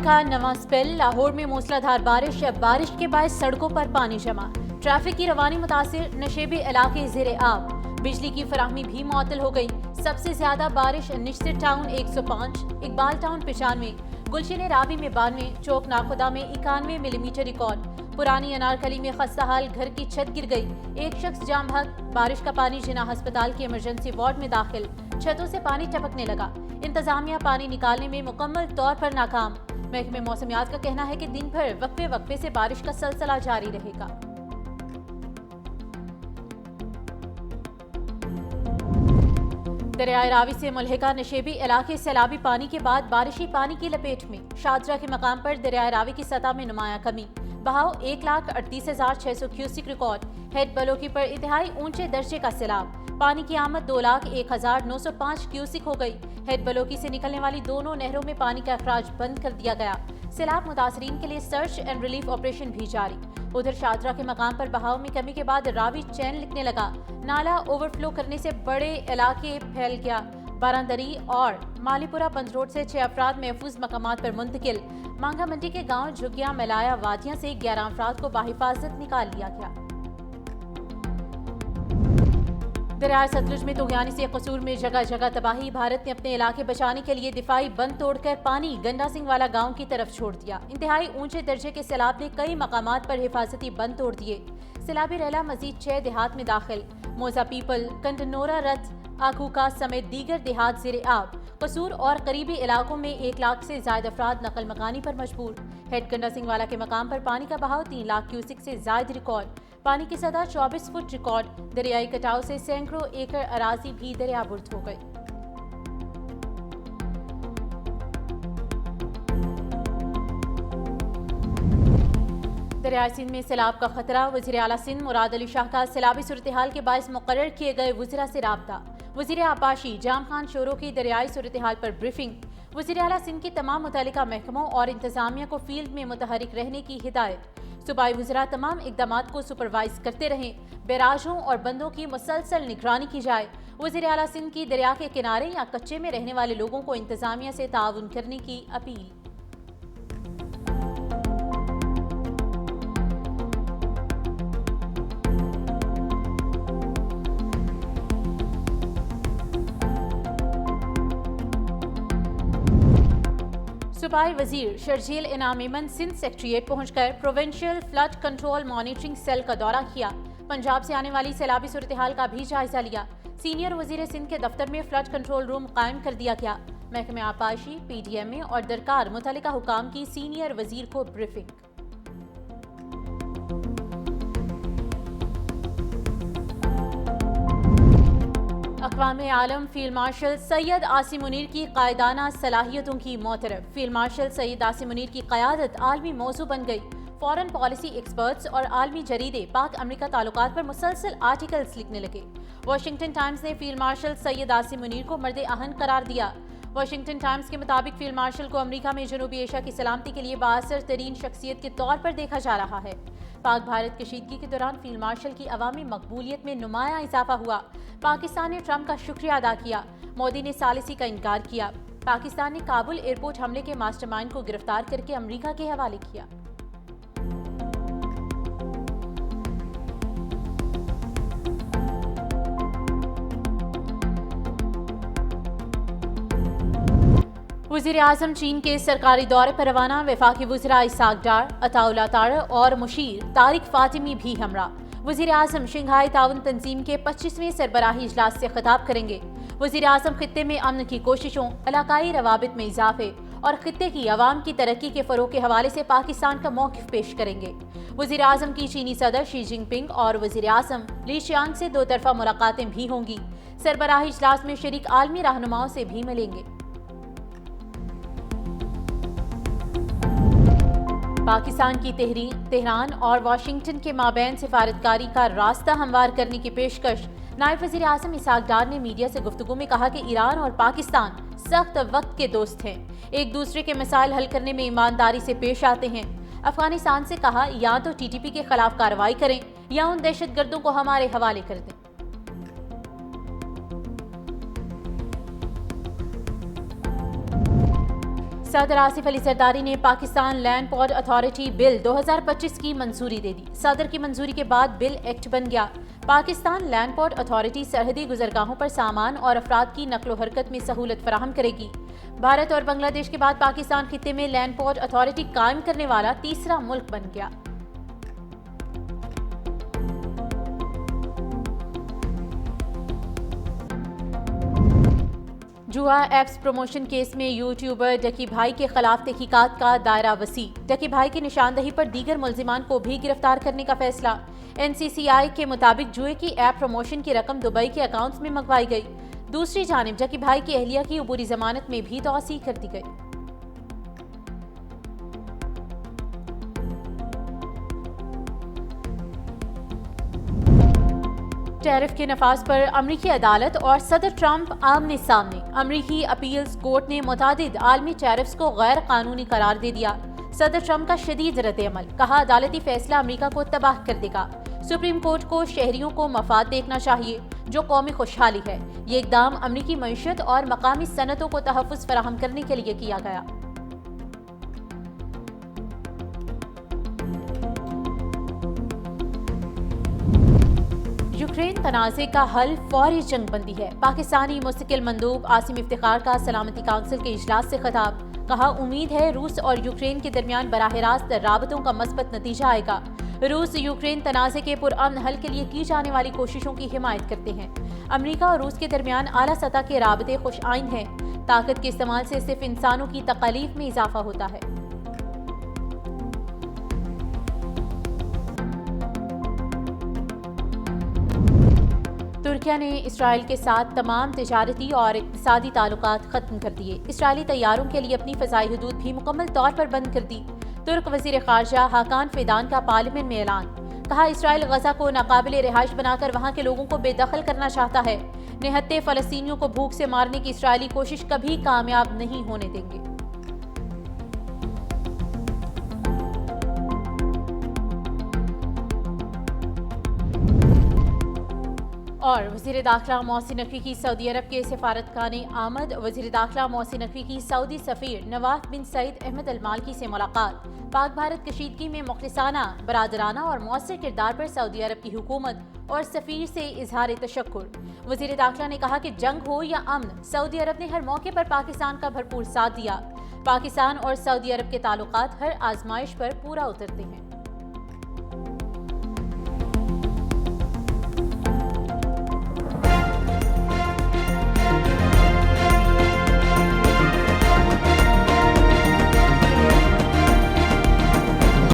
کا نواں سپیل، لاہور میں موسلادھار بارش کے باعث سڑکوں پر پانی جمع، ٹریفک کی روانی متاثر، نشیبی علاقے زیر آب، بجلی کی فراہمی بھی معطل ہو گئی۔ سب سے زیادہ بارش نشتر ٹاؤن 105، اقبال ٹاؤن 95، گلشن راوی میں 92، چوک ناخدا میں 91 ملی میٹر ریکارڈ۔ پرانی انارکلی میں خستہ حال گھر کی چھت گر گئی، ایک شخص جام بحق، بارش کا پانی جناح ہسپتال کے ایمرجنسی وارڈ میں داخل، چھتوں سے پانی ٹپکنے لگا، انتظامیہ پانی نکالنے میں مکمل طور پر ناکام۔ محکمہ موسمیات کا کہنا ہے کہ دن بھر وقفے وقفے سے بارش کا سلسلہ جاری رہے گا۔ دریائے راوی سے ملحقہ نشیبی علاقے سیلابی پانی کے بعد بارشی پانی کی لپیٹ میں، شاہدرہ کے مقام پر دریائے راوی کی سطح میں نمایاں کمی، بہاؤ 1,38,600 کیوسک ریکارڈ، ہیڈ بلوکی پر انتہائی اونچے درجے کا سیلاب، پانی کی آمد 2,01,905 کیوسک ہو گئی، ہیڈ بلوکی سے نکلنے والی دونوں نہروں میں پانی کا اخراج بند کر دیا گیا، سیلاب متاثرین کے لیے سرچ اینڈ ریلیف آپریشن بھی جاری۔ ادھر شاہدرہ کے مقام پر بہاؤ میں کمی کے بعد راوی چین لکھنے لگا، نالا اوور فلو کرنے سے بڑے علاقے پھیل گیا، باراندری اور مالی پورہ بند روڈ سے 6 افراد محفوظ مقامات پر منتقل، مانگا منڈی کے گاؤں جھگیاں ملایا وادیاں سے 11 افراد کو بحفاظت نکال لیا گیا۔ دریائے ستلج میں طغیانی سے قصور میں جگہ جگہ تباہی، بھارت نے اپنے علاقے بچانے کے لیے دفاعی بند توڑ کر پانی گنڈا سنگھ والا گاؤں کی طرف چھوڑ دیا۔ انتہائی اونچے درجے کے سیلاب نے کئی مقامات پر حفاظتی بند توڑ دیے، سیلابی ریلا مزید 6 دیہات میں داخل، موزہ پیپل، کنڈنورا رت، آکھوکا سمیت دیگر دیہات زیر آب، قصور اور قریبی علاقوں میں 1 لاکھ سے زائد افراد نقل مکانی پر مجبور۔ ہیڈ گنڈا سنگھ والا کے مقام پر پانی کا بہاؤ 3 لاکھ کیوسک سے زائد ریکارڈ، پانی کی سطح 24 فٹ ریکارڈ، دریائی کٹاؤ سے سینکڑوں ایکڑ اراضی بھی دریا برد ہو گئی۔ دریائے سندھ میں سیلاب کا خطرہ، وزیر اعلیٰ سندھ مراد علی شاہ کا سیلابی صورتحال کے باعث مقرر کیے گئے وزراء سے رابطہ، وزیر آبپاشی جام خان شورو کی دریائی صورتحال پر بریفنگ، وزیر اعلیٰ سندھ کی تمام متعلقہ محکموں اور انتظامیہ کو فیلڈ میں متحرک رہنے کی ہدایت، صوبائی وزراء تمام اقدامات کو سپروائز کرتے رہیں، بیراجوں اور بندوں کی مسلسل نگرانی کی جائے، وزیر اعلیٰ سندھ کی دریا کے کنارے یا کچے میں رہنے والے لوگوں کو انتظامیہ سے تعاون کرنے کی اپیل۔ صوبائی وزیر شرجیل انعام ایمن سندھ سیکریٹریٹ پہنچ کر provincial flood control monitoring cell کا دورہ کیا، پنجاب سے آنے والی سیلابی صورتحال کا بھی جائزہ لیا، سینئر وزیر سندھ کے دفتر میں فلڈ کنٹرول روم قائم کر دیا گیا، محکمہ آبپاشی، پی ڈی ایم اے اور درکار متعلقہ حکام کی سینئر وزیر کو بریفنگ۔ اقوام عالم فیلڈ مارشل سید عاصم منیر کی قائدانہ صلاحیتوں کی معترف، فیلڈ مارشل سید عاصم منیر کی قیادت عالمی موضوع بن گئی، فارن پالیسی ایکسپرٹس اور عالمی جریدے پاک امریکہ تعلقات پر مسلسل آرٹیکلز لکھنے لگے۔ واشنگٹن ٹائمز نے فیلڈ مارشل سید عاصم منیر کو مرد اہن قرار دیا۔ واشنگٹن ٹائمز کے مطابق فیلڈ مارشل کو امریکہ میں جنوبی ایشیا کی سلامتی کے لیے بااثر ترین شخصیت کے طور پر دیکھا جا رہا ہے۔ پاک بھارت کشیدگی کے دوران فیلڈ مارشل کی عوامی مقبولیت میں نمایاں اضافہ ہوا، پاکستان نے ٹرمپ کا شکریہ ادا کیا، مودی نے ثالثی کا انکار کیا، پاکستان نے کابل ایئرپورٹ حملے کے ماسٹر مائنڈ کو گرفتار کر کے امریکہ کے حوالے کیا۔ وزیر اعظم چین کے سرکاری دورے پر روانہ، وفاقی وزراء اسحاق ڈار، عطا اللہ تارڑ اور مشیر طارق فاطمی بھی ہمراہ۔ وزیر اعظم شنگھائی تعاون تنظیم کے 25ویں سربراہی اجلاس سے خطاب کریں گے۔ وزیر اعظم خطے میں امن کی کوششوں، علاقائی روابط میں اضافے اور خطے کی عوام کی ترقی کے فروغ کے حوالے سے پاکستان کا موقف پیش کریں گے۔ وزیر اعظم کی چینی صدر شی جن پنگ اور وزیر اعظم لی شیانگ سے 2 طرفہ ملاقاتیں بھی ہوں گی۔ سربراہی اجلاس میں شریک عالمی رہنماؤں سے بھی ملیں گے۔ پاکستان کی تہران اور واشنگٹن کے مابین سفارتکاری کا راستہ ہموار کرنے کی پیشکش، نائب وزیر اعظم اسحاق ڈار نے میڈیا سے گفتگو میں کہا کہ ایران اور پاکستان سخت وقت کے دوست ہیں، ایک دوسرے کے مسائل حل کرنے میں ایمانداری سے پیش آتے ہیں۔ افغانستان سے کہا یا تو ٹی ٹی پی کے خلاف کارروائی کریں یا ان دہشت گردوں کو ہمارے حوالے کر دیں۔ صدر آصف علی زرداری نے پاکستان لینڈ پورٹ اتھارٹی بل 2025 کی منظوری دے دی۔ صدر کی منظوری کے بعد بل ایکٹ بن گیا۔ پاکستان لینڈ پورٹ اتھارٹی سرحدی گزرگاہوں پر سامان اور افراد کی نقل و حرکت میں سہولت فراہم کرے گی۔ بھارت اور بنگلہ دیش کے بعد پاکستان خطے میں لینڈ پورٹ اتھارٹی قائم کرنے والا تیسرا ملک بن گیا۔ جوا ایپس پروموشن کیس میں یوٹیوبر ڈکی بھائی کے خلاف تحقیقات کا دائرہ وسیع۔ ڈکی بھائی کی نشاندہی پر دیگر ملزمان کو بھی گرفتار کرنے کا فیصلہ۔ NCCI کے مطابق جوئے کی ایپ پروموشن کی رقم دبئی کے اکاؤنٹس میں منگوائی گئی۔ دوسری جانب ڈکی بھائی کی اہلیہ کی عبوری ضمانت میں بھی توسیع کر دی گئی۔ ٹیرف کے نفاذ پر امریکی عدالت اور صدر ٹرمپ آمنے سامنے۔ امریکی اپیلز کورٹ نے متعدد عالمی ٹیرفز کو غیر قانونی قرار دے دیا۔ صدر ٹرمپ کا شدید رد عمل، کہا عدالتی فیصلہ امریکہ کو تباہ کر دے گا۔ سپریم کورٹ کو شہریوں کو مفاد دیکھنا چاہیے جو قومی خوشحالی ہے۔ یہ اقدام امریکی معیشت اور مقامی صنعتوں کو تحفظ فراہم کرنے کے لیے کیا گیا۔ یوکرین تنازع کا حل فوری جنگ بندی ہے۔ پاکستانی مستقل مندوب عاصم افتخار کا سلامتی کونسل کے اجلاس سے خطاب، کہا امید ہے روس اور یوکرین کے درمیان براہ راست رابطوں کا مثبت نتیجہ آئے گا۔ روس یوکرین تنازع کے پرامن حل کے لیے کی جانے والی کوششوں کی حمایت کرتے ہیں۔ امریکہ اور روس کے درمیان اعلیٰ سطح کے رابطے خوش آئند ہیں۔ طاقت کے استعمال سے صرف انسانوں کی تکالیف میں اضافہ ہوتا ہے۔ ترکیہ نے اسرائیل کے ساتھ تمام تجارتی اور اقتصادی تعلقات ختم کر دیے۔ اسرائیلی طیاروں کے لیے اپنی فضائی حدود بھی مکمل طور پر بند کر دی۔ ترک وزیر خارجہ حاکان فیدان کا پارلیمنٹ میں اعلان، کہا اسرائیل غزہ کو ناقابل رہائش بنا کر وہاں کے لوگوں کو بے دخل کرنا چاہتا ہے۔ نہتے فلسطینیوں کو بھوک سے مارنے کی اسرائیلی کوشش کبھی کامیاب نہیں ہونے دیں گے۔ اور وزیر داخلہ محسن نقوی کی سعودی عرب کے سفارتخانے آمد۔ وزیر داخلہ محسن نقوی کی سعودی سفیر نواف بن سعید احمد المالکی سے ملاقات۔ پاک بھارت کشیدگی میں مخلصانہ، برادرانہ اور مؤثر کردار پر سعودی عرب کی حکومت اور سفیر سے اظہار تشکر۔ وزیر داخلہ نے کہا کہ جنگ ہو یا امن، سعودی عرب نے ہر موقع پر پاکستان کا بھرپور ساتھ دیا۔ پاکستان اور سعودی عرب کے تعلقات ہر آزمائش پر پورا اترتے ہیں۔